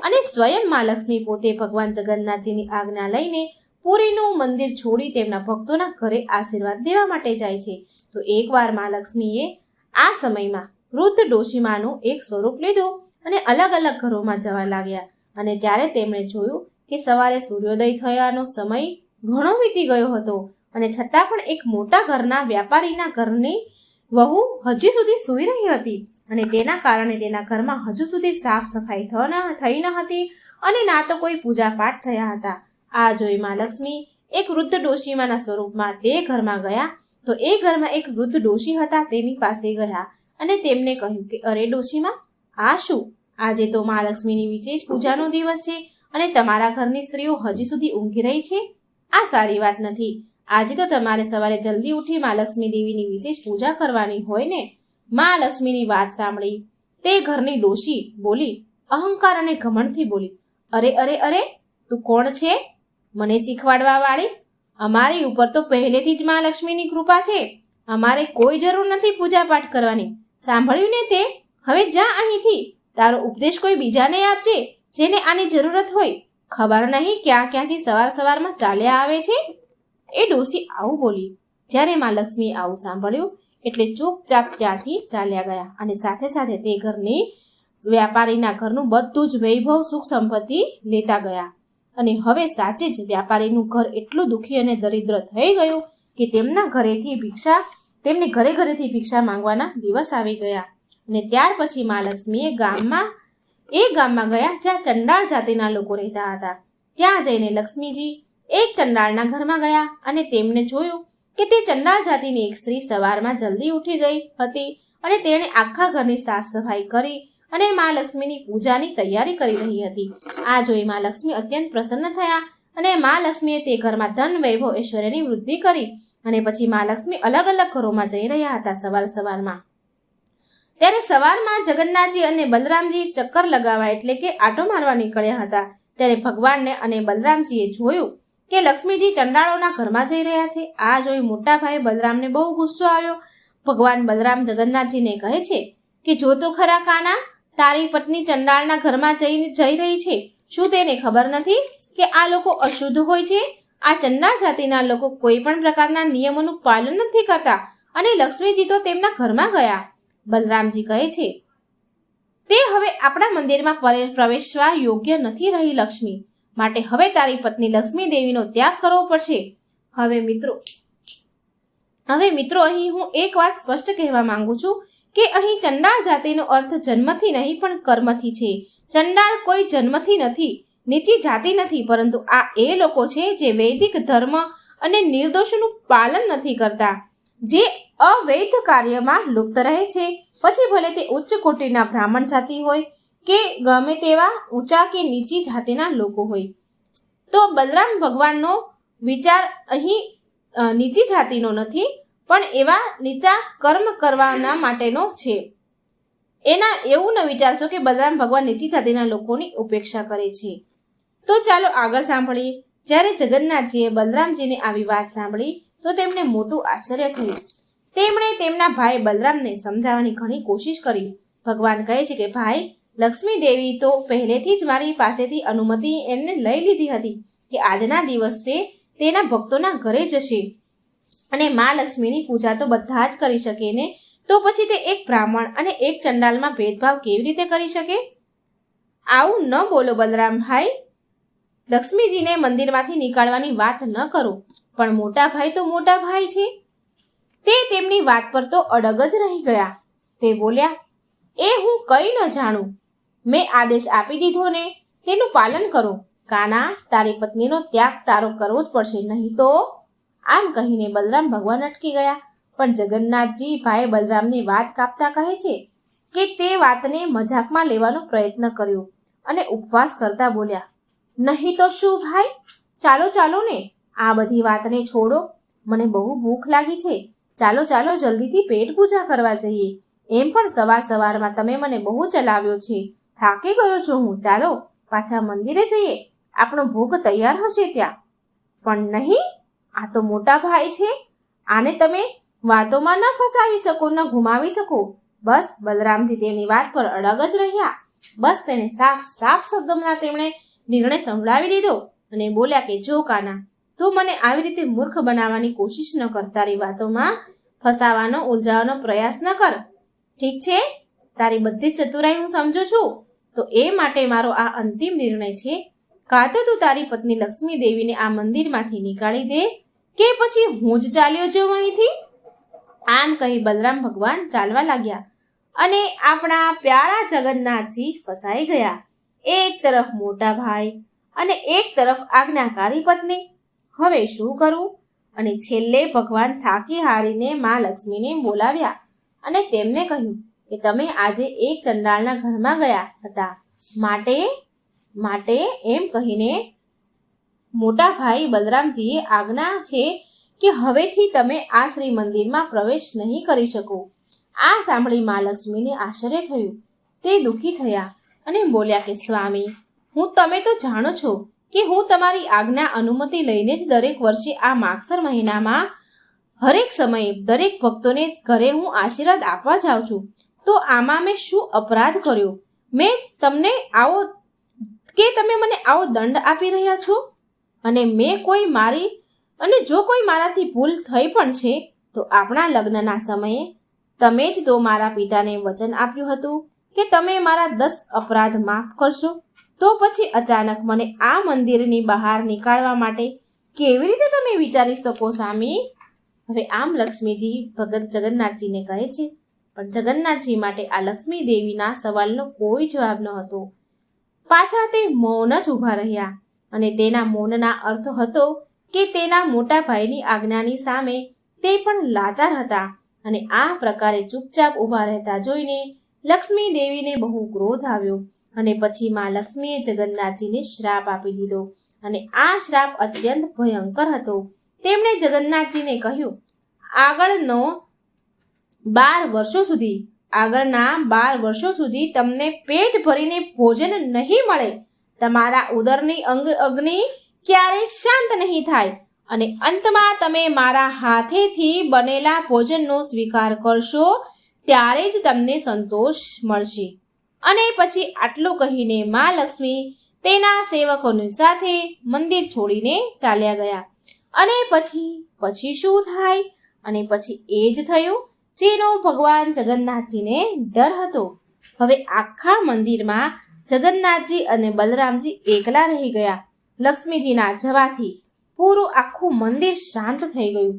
અને સ્વયં મા લક્ષ્મી પોતે ભગવાન જગન્નાથજીની આજ્ઞા લઈને પુરીનું મંદિર છોડી તેમના ભક્તોના ઘરે આશીર્વાદ દેવા માટે જાય છે. તો એકવાર મા લક્ષ્મીએ આ સમયમાં વૃદ્ધ ડોશીમાનું એક સ્વરૂપ લીધું અને અલગ અલગ ઘરોમાં જવા લાગ્યા. અને ત્યારે તેમણે જોયું કે સવારે સૂર્યોદય થયાનો સમય ઘણો વીતી ગયો હતો અને છતાં પણ એક મોટા ઘરના વ્યાપારીના ઘરની વહુ હજી સુધી સૂઈ રહી હતી અને તેના કારણે તેના ઘરમાં હજુ સુધી સાફ સફાઈ થઈ ન હતી અને ના તો કોઈ પૂજા પાઠ થયા હતા. આ જોઈ મા લક્ષ્મી એક વૃદ્ધ ડોશીમાના સ્વરૂપમાં તે ઘરમાં ગયા. તો એ ઘરમાં એક વૃદ્ધ ડોશી હતા, તેની પાસે ગયા અને તેમને કહ્યું કે અરે ડોશીમા, આ શું? આજે તો મા લક્ષ્મીની વિશેષ પૂજાનો દિવસ છે અને તમારા ઘરની સ્ત્રીઓ હજી સુધી ઊંઘી રહી છે. આ સારી વાત નથી. આજે તો તમારે સવારે જલ્દી ઉઠી મા લક્ષ્મી દેવીની વિશેષ પૂજા કરવાની હોય ને. મા લક્ષ્મીની વાત સાંભળી તે ઘરની ડોશી બોલી, અહંકાર અને ઘમંડથી બોલી, અરે અરે અરે, તું કોણ છે મને શીખવાડવા વાળી? અમારી ઉપર તો પહેલેથી જ મા લક્ષ્મીની કૃપા છે. અમારે કોઈ જરૂર નથી પૂજા પાઠ કરવાની. સાંભળ્યું ને તે? હવે જા અહીંથી. તારો ઉપદેશ કોઈ બીજાને આપજે જેને આની જરૂરત હોય. ખબર નહીં ક્યાંથી સવાર સવારમાં ચાલ્યા આવે છે. એ ડોશી આવું બોલી. જ્યારે મા લક્ષ્મીએ આવું સાંભળ્યું એટલે ચૂપચાપ ત્યાંથી ચાલ્યા ગયા અને સાથે સાથે તે ઘરની વ્યાપારીના ઘરનું બધું જ વૈભવ સુખ સંપત્તિ લેતા ગયા. અને હવે સાચે જ વ્યાપારીનું ઘર એટલું દુઃખી અને દરિદ્ર થઈ ગયું કે તેમને ઘરે ઘરેથી ભિક્ષા માંગવાના દિવસ આવી ગયા. અને ત્યાર પછી મા લક્ષ્મીએ ગામમાં ગયા જ્યાં ચંડાળ જાતિના લોકો રહેતા હતા. ત્યાં જઈને લક્ષ્મીજી એક ચંડાળના ઘરમાં ગયા અને તેમને જોયું કે તે ચંડાળ જાતિની એક સ્ત્રી સવારમાં જલ્દી ઉઠી ગઈ હતી અને તેણે આખા ઘરની સાફ સફાઈ કરી અને મા લક્ષ્મીની પૂજાની તૈયારી કરી રહી હતી. આ જોઈ મા લક્ષ્મી અત્યંત પ્રસન્ન થયા અને મા લક્ષ્મીએ તે ઘરમાં ધન વૈભવ ઐશ્વર્યની વૃદ્ધિ કરી. અને પછી મા લક્ષ્મી અલગ અલગ ઘરોમાં જઈ રહ્યા હતા સવારમાં. ત્યારે સવારમાં જગન્નાથજી અને બલરામજી ચક્કર લગાવવા એટલે કે આંટો મારવા નીકળ્યા હતા. ત્યારે ભગવાનને અને બલરામજીએ જોયું કે લક્ષ્મીજી ચંડાળોના ઘરમાં જઈ રહ્યા છે. આ જોઈ મોટા ભાઈ બલરામને બહુ ગુસ્સો આવ્યો. ભગવાન બલરામ જગન્નાથજીને કહે છે કે જો તો ખરા કાના, તારી પત્ની ચંડાળના ઘરમાં જઈ રહી છે. શું તેને ખબર નથી કે આ લોકો અશુદ્ધ હોય છે? આ ચંડાળ જાતિના લોકો કોઈ પણ પ્રકારના નિયમોનું પાલન નથી કરતા અને લક્ષ્મીજી તો તેમના ઘરમાં ગયા. બલરામજી કહે છે તે હવે આપણા મંદિરમાં પ્રવેશવા યોગ્ય નથી રહી લક્ષ્મી, માટે હવે તારી પત્ની લક્ષ્મી દેવીનો ત્યાગ કરવો પડશે. હવે મિત્રો અહીં હું એક વાત સ્પષ્ટ કહેવા માંગુ છું કે અહીં ચંડાળ જાતિનો અર્થ જન્મથી નહીં પણ કર્મથી છે. ચંડાળ કોઈ જન્મથી નથી, નીચી જાતિ નથી, પરંતુ આ એ લોકો છે જે વૈદિક ધર્મ અને નિર્દોષનું પાલન નથી કરતા, જે અવૈધ કાર્યમાં લુપ્ત રહે છે. પછી ભલે તે ઉચ્ચ કોટીના બ્રાહ્મણ જાતિ હોય કે ગમે તેવા ઊંચા કે નીચી જાતિના લોકો હોય. તો બલરામ ભગવાનનો વિચાર અહીં નીચી જાતિનો નથી પણ એવા નીચા કર્મ કરવાના માટેનો છે. એવું ન વિચારશો કે બલરામ ભગવાન નીચી જાતિના લોકોની ઉપેક્ષા કરે છે. તો ચાલો આગળ સાંભળીએ. જ્યારે જગન્નાથજીએ બલરામજીને આવી વાત સાંભળી તો તેમને મોટું આશ્ચર્ય થયું. તેમણે તેમના ભાઈ બલરામને સમજાવવાની ઘણી કોશિશ કરી. ભગવાન કહે છે કે ભાઈ, લક્ષ્મી દેવી તો પહેલેથી જ મારી પાસેથી અનુમતિ એને લઈ લીધી હતી કે આજના દિવસે તેના ભક્તોના ઘરે જશે અને મા લક્ષ્મીની પૂજા તો બધા જ કરી શકે ને, તો પછી તે એક બ્રાહ્મણ અને એક ચંડાલમાં ભેદભાવ કેવી રીતે કરી શકે? આવું ન બોલો બલરામ ભાઈ. લક્ષ્મીજીને મંદિરમાંથી નીકાળવાની વાત ન કરો, પણ મોટા ભાઈ તો મોટા ભાઈ છે. તે તેમની વાત પર તો અડગ જ રહી ગયા. તે બોલ્યા, એ હું કઈ ન જાણું. મેં આદેશ આપી દીધો ને, તેનું પાલન કરો. કાના, તારી પત્નીનો ત્યાગ તારો કરવો જ પડશે, નહીં તો. આમ કહીને બલરામ ભગવાન અટકી ગયા. પણ જગન્નાથજી ભાઈ બલરામની વાત કાપતા કહે છે કે તે વાતને મજાકમાં લેવાનો પ્રયત્ન કર્યો અને ઉપવાસ કરતા બોલ્યા, નહીં તો શું ભાઈ, ચાલો ને, આ બધી વાતને છોડો. મને બહુ ભૂખ લાગી છે. ચાલો જલ્દીથી પેટ પૂજા કરવા જઈએ. એમ પણ સવારમાં તમે મને બહુ ચલાવ્યો છે, થાકી ગયો છું હું. ચાલો પાછા મંદિરે જઈએ. આપણો ભોગ તૈયાર હશે ત્યાં. પણ નહીં, આ તો મોટા ભાઈ છે, આને તમે વાતોમાં ન ફસાવી શકો, ન ઘુમાવી શકો. બસ બલરામજી તેની વાત પર અડગ જ રહ્યા. બસ તેને સાફ સાફ શબ્દોમાં તેમણે નિર્ણય સંભળાવી દીધો અને બોલ્યા કે જો કાના, તું મને આવી રીતે મૂર્ખ બનાવવાની કોશિશ ન કર, તારી વાતોમાં ફસાવાનો ઉલઝાવવાનો પ્રયાસ ન કર. ઠીક છે, તારી બધી જ ચતુરાઈ હું સમજુ છું. તો એ માટે મારો આ અંતિમ નિર્ણય છે, કાં તો તું તારી પત્ની લક્ષ્મી દેવીને આ મંદિરમાંથી નીકાળી દે, કે પછી હું જ ચાલ્યો જાઉં અહીંથી. આમ કહી બલરામ ભગવાન ચાલવા લાગ્યા અને આપણા પ્યારા જગન્નાથજી ફસાઈ ગયા. એક તરફ મોટા ભાઈ અને એક તરફ આજ્ઞાકારી પત્ની. હવે શું કરવું? અને છેલ્લે ભગવાન થાકી હારીને માં લક્ષ્મીને બોલાવ્યા અને તેમને કહ્યું કે તમે આજે એક ચંડાળના ઘરમાં ગયા હતા, માટે એમ કહીને મોટા ભાઈ બલરામજીએ આજ્ઞા છે કે હવેથી તમે આ શ્રી મંદિરમાં પ્રવેશ નહીં કરી શકો. આ સાંભળી મા લક્ષ્મીને આશ્ચર્ય થયું. તે દુઃખી થયા અને બોલ્યા કે સ્વામી, તમે તો જાણો છો કે હું તમારી આજ્ઞા અનુમતિ લઈને જ દરેક વર્ષે આ માગસર મહિનામાં હરેક સમયે દરેક ભક્તોને ઘરે હું આશીર્વાદ આપવા જાઉં છું. તો આમાં મેં શું અપરાધ કર્યો? મેં તમને તમે મને આવો દંડ આપી રહ્યા છો? અને જો કોઈ મારાથી ભૂલ થઈ પણ છે તો આપણા લગ્નના સમયે તમે જ તો મારા પિતાને વચન આપ્યું હતું કે તમે મારા 10 અપરાધ માફ કરશો. તો પછી અચાનક મને આ મંદિરની બહાર નીકાળવા માટે કેવી રીતે તમે વિચારી શકો સ્વામી? હવે આમ લક્ષ્મીજી ભગત જગન્નાથજીને કહે છે, પણ જગન્નાથજી માટે આ લક્ષ્મી દેવીના સવાલનો કોઈ જવાબ ન હતો. પાછા તે મૌન જ ઊભા રહ્યા અને તેના મૌનના અર્થ હતો કે તેના મોટા ભાઈની આજ્ઞાની સામે તે પણ લાચાર હતા. અને આ પ્રકારે ચૂપચાપ ઊભા રહેતા જોઈને લક્ષ્મી દેવીને બહુ ક્રોધ આવ્યો અને પછી માં લક્ષ્મીએ જગન્નાથજીને શ્રાપ આપી દીધો. અને આ શ્રાપ અત્યંત ભયંકર હતો. તેમણે જગન્નાથજીને કહ્યું, આગળના 12 વર્ષો સુધી તમને પેટ ભરીને ભોજન નહીં મળે, તમારા ઉદરની અગ્નિ ક્યારેય શાંત નહીં થાય અને અંતમાં તમે મારા હાથેથી બનેલા ભોજનનો સ્વીકાર કરશો ત્યારે જ તમને સંતોષ મળશે. અને પછી આટલું કહીને માં લક્ષ્મી તેના સેવકોની સાથે મંદિર છોડીને ચાલ્યા ગયા. અને પછી શું થાય? અને પછી એ જ થયું જેનો ભગવાન જગન્નાથજીને ડર હતો. હવે આખા મંદિરમાં જગન્નાથજી અને બલરામજી એકલા રહી ગયા. લક્ષ્મીજીના જવાથી પૂરું આખું મંદિર શાંત થઈ ગયું.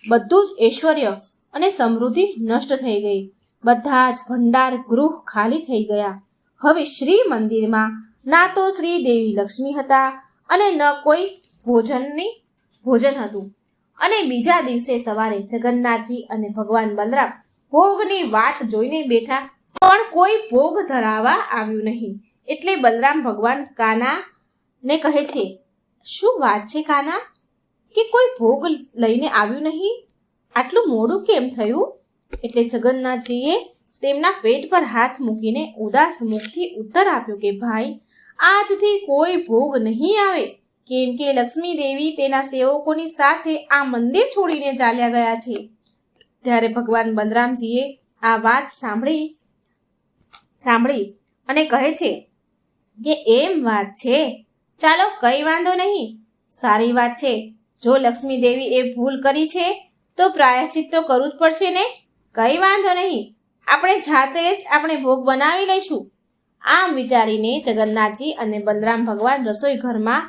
બધું જ ઐશ્વર્ય અને સમૃદ્ધિ નષ્ટ થઈ ગઈ. બધા જ ભંડાર ગૃહ ખાલી થઈ ગયા. હવે શ્રી મંદિરમાં ના તો શ્રી દેવી લક્ષ્મી હતા અને ન કોઈ ભોજન હતું. અને બીજા દિવસે સવારે જગન્નાથજી અને ભગવાન બલરામ ભોગની વાટ જોઈને બેઠા, પણ કોઈ ભોગ ધરાવવા આવ્યું નહીં. એટલે બલરામ ભગવાન કાનાને કહે છે, શું વાત છે કાના, કે કોઈ ભોગ લઈને આવ્યું નહીં? આટલું મોડું કેમ થયું? એટલે જગન્નાથજીએ તેમના પેટ પર હાથ મૂકીને ઉદાસ મુખથી ઉત્તર આપ્યો કે ભાઈ, આજથી કોઈ ભોગ નહીં આવે, કેમ કે લક્ષ્મી દેવી તેના સેવકોની સાથે આ મંદિર છોડીને ચાલ્યા ગયા છે. ત્યારે ભગવાન બલરામજીએ આ વાત સાંભળી અને કહે છે કે એમ વાત છે, ચાલો કઈ વાંધો નહીં, સારી વાત છે. જો લક્ષ્મી દેવી એ ભૂલ કરી છે તો પ્રાયશ્ચિત તો કરવું જ પડશે ને. કઈ વાંધો નહીં, આપણે જાતે જ આપણે ભોગ બનાવી લઈશું. આમ વિચારીને જગન્નાથજી અને બલરામ ભગવાન રસોઈ ઘરમાં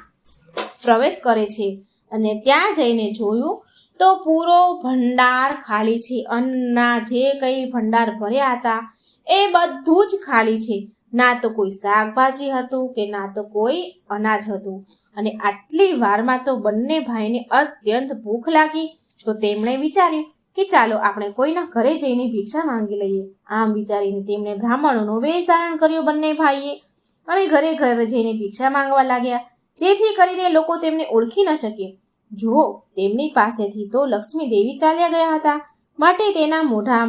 પ્રવેશ કરે છે અને ત્યાં જઈને જોયું તો પૂરો ભંડાર ખાલી છે. અન્નના જે કંઈ ભંડાર ભર્યા હતા એ બધું જ ખાલી છે. ના તો કોઈ શાકભાજી હતું કે ના તો કોઈ અનાજ હતું. અને આટલી વારમાં તો બંને ભાઈને અત્યંત ભૂખ લાગી. તો તેમણે વિચાર્યું કે ચાલો આપણે કોઈના ઘરે જઈને ભિક્ષા માંગી લઈએ. આમ વિચારીને તેમણે બ્રાહ્મણોનો વેશ ધારણ કર્યો બંને ભાઈએ અને ઘરે ઘરે જઈને ભિક્ષા માંગવા લાગ્યા, જેથી કરીને લોકો તેમને ઓળખી ન શકે. જુઓ, તેમની પાસેથી તો લક્ષ્મી દેવી ચાલ્યા ગયા હતા, માટે તેના મોઢા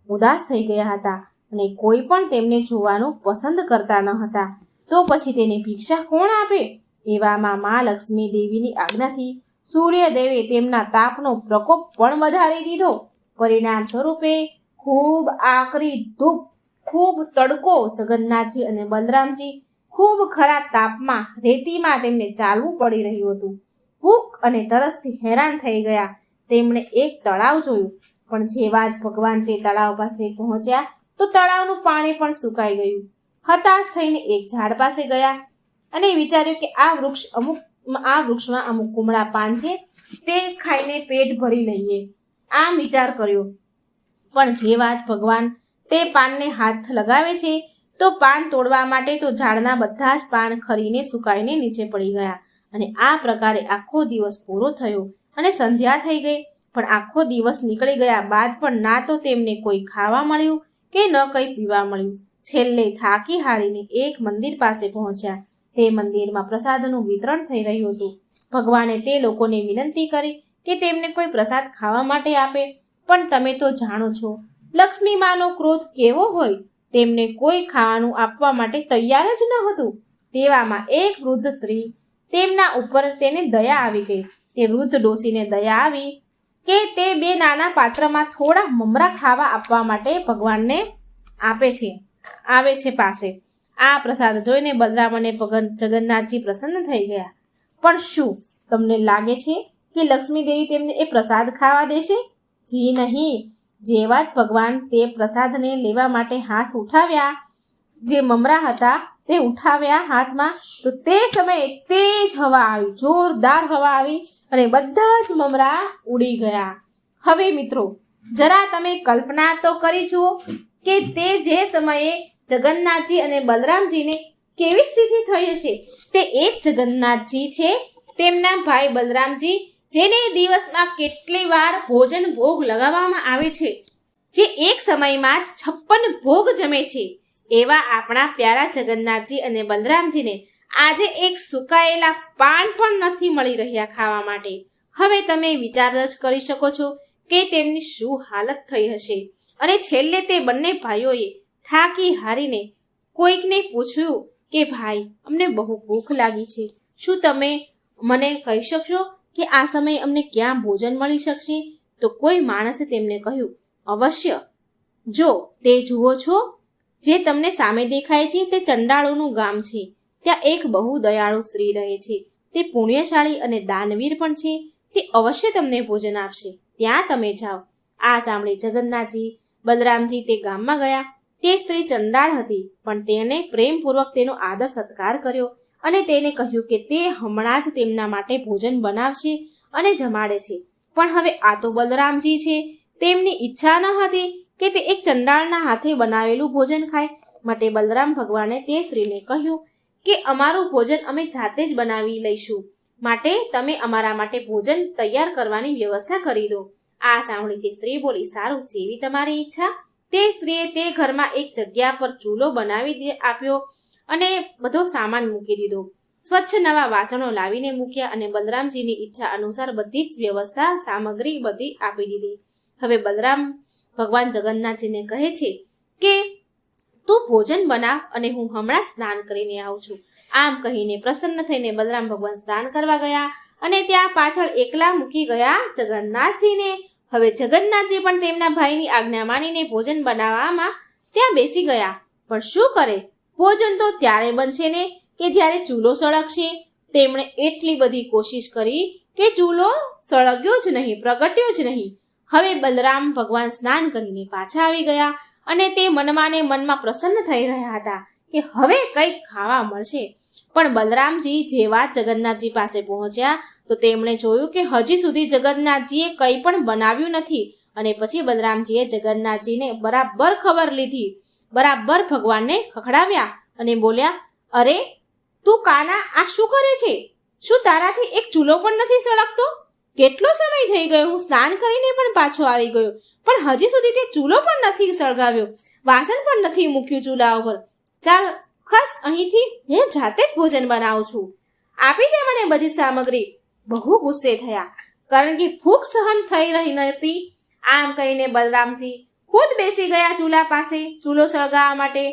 ઉદાસ થઈ ગયા હતા અને કોઈ પણ તેમને જોવાનું પસંદ કરતા ન હતા. તો પછી તેને ભિક્ષા કોણ આપે? એવામાં મા લક્ષ્મી દેવીની આજ્ઞાથી સૂર્યદેવે તેમના તાપનો પ્રકોપ પણ વધારી દીધો. પરિણામ સ્વરૂપે ખૂબ આકરી ધૂપ, ખૂબ તડકો, જગન્નાથજી અને બલરામજી ખૂબ ખરા તાપમાં રેતીમાં તેમને ચાલવું પડી રહ્યું હતું. ભૂખ અને તરસથી હેરાન થઈ ગયા. તેમણે એક તળાવ જોયું, પણ જેવા જ ભગવાન તે તળાવ પાસે પહોંચ્યા તો તળાવનું પાણી પણ સુકાઈ ગયું. હતાશ થઈને એક ઝાડ પાસે ગયા અને વિચાર્યું કે આ વૃક્ષમાં અમુક કુમળા પાન છે, તે ખાઈને પેટ ભરી લઈએ. આમ વિચાર કર્યો, પણ જેવા જ ભગવાન તે પાનને હાથ લગાવે છે તો પાન તોડવા માટે તો ઝાડના બધા જ પાન ખરીને સુકાઈને નીચે પડી ગયા. અને આ પ્રકારે આખો દિવસ પૂરો થયો અને સંધ્યા થઈ ગઈ. પણ આખો દિવસ નીકળી ગયા બાદ પણ ના તો તેમને કોઈ ખાવા મળ્યું કે ન કંઈ પીવા મળ્યું. છેલ્લે થાકી હારીને એક મંદિર પાસે પહોંચ્યા. તે મંદિરમાં પ્રસાદનું વિતરણ થઈ રહ્યું હતું. ભગવાને તે લોકોને વિનંતી કરી કે તેમને કોઈ પ્રસાદ ખાવા માટે આપે, પણ તમે તો જાણો છો લક્ષ્મી માનો ક્રોધ કેવો હોય. તેમને કોઈ ખાવાનું આપવા માટે તૈયાર જ ન હતું. તેવામાં એક વૃદ્ધ સ્ત્રી, તેમના ઉપર તેને દયા આવી ગઈ. તે વૃદ્ધ ડોશીને દયા આવી કે તે બે નાના પાત્રમાં થોડા મમરા ખાવા આપવા માટે ભગવાનને આવે છે પાસે. આ પ્રસાદ જોઈને બલરામ અને જગન્નાથજી પ્રસન્ન થઈ ગયા. પણ શું તમને લાગે છે કે લક્ષ્મી દેવી તેમને એ પ્રસાદ ખાવા દેશે? જી નહીં. જેવા જ ભગવાન તે પ્રસાદને લેવા માટે હાથ ઉઠાવ્યા, જે મમરા હતા તે ઉઠાવ્યા હાથમાં, તો તે સમયે તેજ હવા આવી, જોરદાર હવા આવી અને બધા જ મમરા ઉડી ગયા. હવે મિત્રો જરા તમે કલ્પના તો કરી જુઓ કે તે જે સમયે જગન્નાથજી અને બલરામજીને કેવી સ્થિતિ થઈ હશે. તે એક જગન્નાથજી છે, તેમના ભાઈ બલરામજી, જેને દિવસમાં કેટલી વાર ભોજન ભોગ લગાવવામાં આવે છે, જે એક સમયમાં 56 ભોગ જમે છે. એવા આપણા પ્યારા જગન્નાથજી અને બલરામજીને આજે એક સુકાયેલા પાન પણ નથી મળી રહ્યા ખાવા માટે. હવે તમે વિચાર જ કરી શકો છો કે તેમની શું હાલત થઈ હશે. અને છેલ્લે તે બંને ભાઈઓએ થાકી હારીને કોઈકને પૂછ્યું કે ભાઈ, અમને બહુ ભૂખ લાગી છે, શું તમે મને કહી શકશો કે આ સમયે અમને ક્યાં ભોજન મળી શકશે? તો કોઈ માણસે તેમને કહ્યું, અવશ્ય. જો તે જુઓ છો, જે તમને સામે દેખાય છે તે ચંડાળોનું ગામ છે. ત્યાં એક બહુ દયાળુ સ્ત્રી રહે છે. તે પુણ્યશાળી અને દાનવીર પણ છે. તે અવશ્ય તમને ભોજન આપશે. ત્યાં તમે જાઓ. આ સાંભળી જગન્નાથજી બલરામજી તે ગામમાં ગયા. તે સ્ત્રી ચંડાળ હતી, પણ તેણે પ્રેમપૂર્વક તેનો આદર સત્કાર કર્યો અને તેને કહ્યું કે તે હમણાં જ તેમના માટે ભોજન બનાવશે અને જમાડે છે. પણ હવે આ તો બલરામજી છે, તેમની ઈચ્છા ન હતી કે તે એક ચંડાળના હાથે બનાવેલું ભોજન ખાય. માટે બલરામ ભગવાને તે સ્ત્રીને કહ્યું કે અમારું ભોજન અમે જાતે જ બનાવી લઈશું, માટે તમે અમારા માટે ભોજન તૈયાર કરવાની વ્યવસ્થા કરી દો. આ સાંભળી તે સ્ત્રી બોલી, સારું, જેવી તમારી ઈચ્છા. તે સ્ત્રીએ તે ઘરમાં એક જગ્યા પર ચૂલો બનાવી આપ્યો અને બધો સામાન મૂકી દીધો. સ્વચ્છ નવા વાસણો લાવીને મૂક્યા અને બલરામજીની ઈચ્છા અનુસાર બધી જ વ્યવસ્થા સામગ્રી બધી આપી દીધી. હવે બલરામ ભગવાન જગન્નાથજીને કહે છે કે તું ભોજન બનાવ અને હું હમણાં સ્નાન કરીને આવું છું. આમ કહીને પ્રસન્ન થઈને બલરામ ભગવાન સ્નાન કરવા ગયા અને ત્યાં પાછળ એકલા મૂકી ગયા જગન્નાથજીને. હવે જગન્નાથજી પણ તેમના ભાઈની આજ્ઞા માનીને ભોજન બનાવવામાં ત્યાં બેસી ગયા. પણ શું કરે, ભોજન તો ત્યારે બનશે ને કે જ્યારે ચૂલો સળગશે. તેમણે એટલી બધી કોશિશ કરી કે ચૂલો સળગ્યો જ નહીં, પ્રગટ્યો જ નહીં. હવે બલરામ ભગવાન સ્નાન કરીને પાછા આવી ગયા અને તે મનમાં ને મનમાં પ્રસન્ન થઈ રહ્યા હતા કે હવે કંઈક ખાવા મળશે. પણ બલરામજી જેવા જગન્નાથજી પાસે પહોંચ્યા તો તેમણે જોયું કે હજી સુધી જગન્નાથજીએ કંઈ પણ બનાવ્યું નથી. અને પછી બલરામજીએ જગન્નાથજીને બરાબર ખબર લીધી, બરાબર ભગવાનને ખખડાવ્યા અને બોલ્યા, અરે તું કાના, આ શું કરે છે? શું તારાથી એક ચૂલો પણ નથી સળગતો? કેટલો સમય થઈ ગયો, હું સ્નાન કરીને પણ પાછો આવી ગયો, પણ હજી સુધી તે ચૂલો પણ નથી સળગાવ્યો, વાસણ પણ નથી મૂક્યું ચૂલા ઉપર. ચાલ ખસ અહીંથી, હું જાતે જ ભોજન બનાવું છું, આપી દે મને બધી સામગ્રી. બહુ ગુસ્સે થયા, કારણ કે ભૂખ સહન થઈ રહી નથી. આમ કહીને બલરામજી ખુદ બેસી ગયા ચૂલા પાસે ચૂલો સળગાવવા માટે.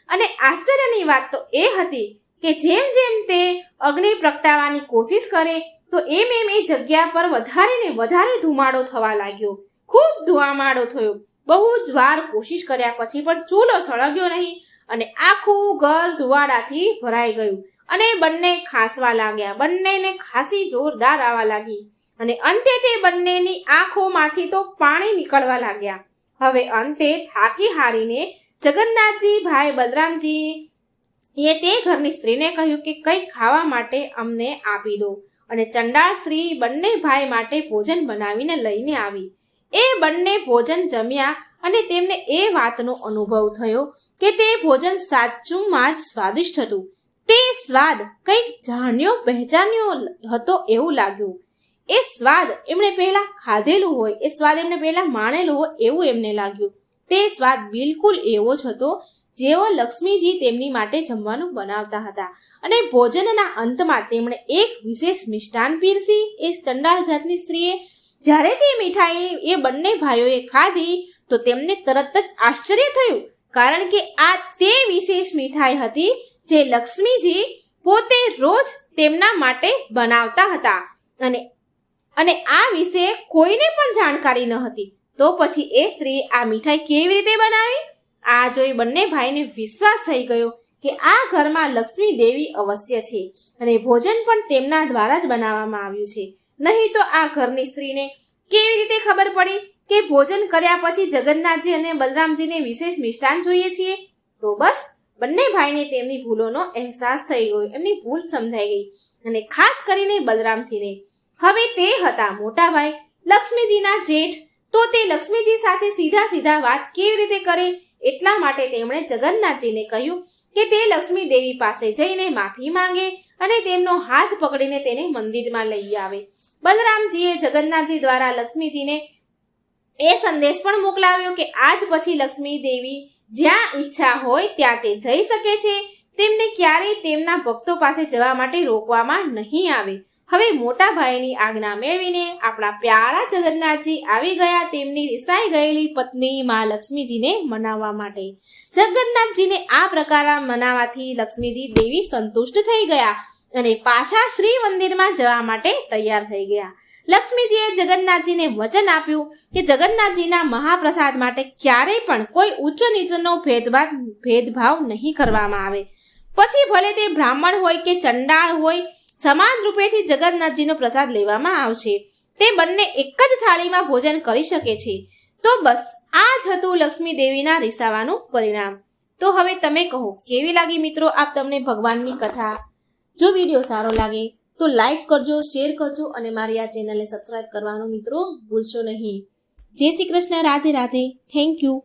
અને આશ્ચર્યની વાત તો એ હતી કે જેમ જેમ તે અગ્નિ પ્રગટાવવાની કોશિશ કરે તો એમ એમ એ જગ્યા પર વધારે ને વધારે ધુમાડો થવા લાગ્યો. ખૂબ ધુમાડો થયો. બહુ જ વાર કોશિશ કર્યા પછી પણ ચૂલો સળગ્યો નહીં અને આખું ઘર ધુવાડાથી ભરાઈ ગયું અને બંને ખાંસવા લાગ્યા. બંનેને ખાંસી જોરદાર આવવા લાગી અને અંતે તે બંનેની આંખોમાંથી તો પાણી નીકળવા લાગ્યા. હવે અંતે થાકી હારીને જગન્નાથજી ભાઈ બલરામજી એ તે ઘરની સ્ત્રીને કહ્યું કે કંઈક ખાવા માટે અમને આપી દો અને ચંડાળ સ્ત્રી બંને ભાઈ માટે ભોજન બનાવીને લઈને આવી. એ બંને ભોજન જમ્યા અને તેમને એ વાતનો અનુભવ થયો કે તે ભોજન સાચુંમાં જ સ્વાદિષ્ટ હતું. તે સ્વાદ કંઈક જાણ્યો પહેચાન્યો હતો એવું લાગ્યું. એ સ્વાદ એમણે પહેલા ખાધેલું હોય, એ સ્વાદ એમણે પહેલા માણેલું હોય એવું એમને લાગ્યું. તે સ્વાદ બિલકુલ એવો જ હતો જેવો લક્ષ્મીજી તેમની માટે જમવાનું બનાવતા હતા. અને ભોજનના અંતમાં તેમણે એક વિશેષ મિષ્ટાન પીરસી. એ ચંડાળ જાતની સ્ત્રીએ જ્યારે તે મીઠાઈ એ બંને ભાઈઓએ ખાધી તો તેમને તરત જ આશ્ચર્ય થયું, કારણ કે આ તે વિશેષ મીઠાઈ હતી જે લક્ષ્મીજી પોતે રોજ તેમના માટે બનાવતા હતા અને આ વિશે કોઈને પણ જાણકારી ન હતી. તો પછી એ સ્ત્રી આ મીઠાઈ કેવી રીતે બનાવી? આ જોઈ બંને ભાઈને વિશ્વાસ થઈ ગયો કે આ ઘરમાં લક્ષ્મી દેવી અવશ્ય છે અને ભોજન પણ તેમના દ્વારા જ બનાવવામાં આવ્યું છે. નહીં તો આ ઘરની સ્ત્રીને કેવી રીતે ખબર પડી કે ભોજન કર્યા પછી જગન્નાથજી અને બલરામજીને વિશેષ મિષ્ટાન જોઈએ છીએ? તો બસ બંને ભાઈને તેમની ભૂલોનો અહેસાસ થઈ ગયો, એમની ભૂલ સમજાઈ ગઈ. અને ખાસ કરીને બલરામજીને. હવે તે હતા મોટા ભાઈ, લક્ષ્મીજીના જેઠ. તો તે લક્ષ્મીજી સાથે સીધા વાત કેવી રીતે કરે? એટલા માટે તેમણે જગન્નાથજીને કહ્યું કે તે લક્ષ્મી દેવી પાસે જઈને માફી માંગે અને તેમનો હાથ પકડીને તેને મંદિરમાં લઈ આવે. બલરામજીએ જગન્નાથજી દ્વારા લક્ષ્મીજીને એ સંદેશ પણ મોકલાવ્યો કે આજ પછી લક્ષ્મી દેવી જ્યાં ઈચ્છા હોય ત્યાં તે જઈ શકે છે. તેમને ક્યારેય તેમના ભક્તો પાસે જવા માટે રોકવામાં નહીં આવે. હવે મોટા ભાઈની આજ્ઞા મેળવીને આપણા પ્યારા જગન્નાથજી આવી ગયા તેમની રિસાઈ ગયેલી પત્ની માં લક્ષ્મીજીને મનાવવા માટે. જગન્નાથજીને આ પ્રકારે મનાવવાથી લક્ષ્મીજી દેવી સંતુષ્ટ થઈ ગયા અને પાછા શ્રી મંદિરમાં જવા માટે તૈયાર થઈ ગયા. લક્ષ્મીજીએ જગન્નાથજીને વચન આપ્યું કે જગન્નાથજીના મહાપ્રસાદ માટે ક્યારેય પણ કોઈ ઉચ્ચ નીચનો ભેદભાવ નહીં કરવામાં આવે. પછી ભલે તે બ્રાહ્મણ હોય કે ચંડાળ હોય, સમાન રૂપેથી જગન્નાથજીનો પ્રસાદ લેવામાં આવશે. તે બંને એક જ થાળીમાં ભોજન કરી શકે છે. તો બસ આ જ હતું લક્ષ્મી દેવીના રિસાવાનું પરિણામ. તો હવે તમે કહો કેવી લાગી મિત્રો આપ તમને ભગવાનની કથા? જો વિડીયો સારો લાગે તો લાઈક કરજો, શેર કરજો અને મારી આ ચેનલને સબસ્ક્રાઇબ કરવાનું મિત્રો ભૂલશો નહીં. જય શ્રી કૃષ્ણ. રાધે રાધે. Thank you.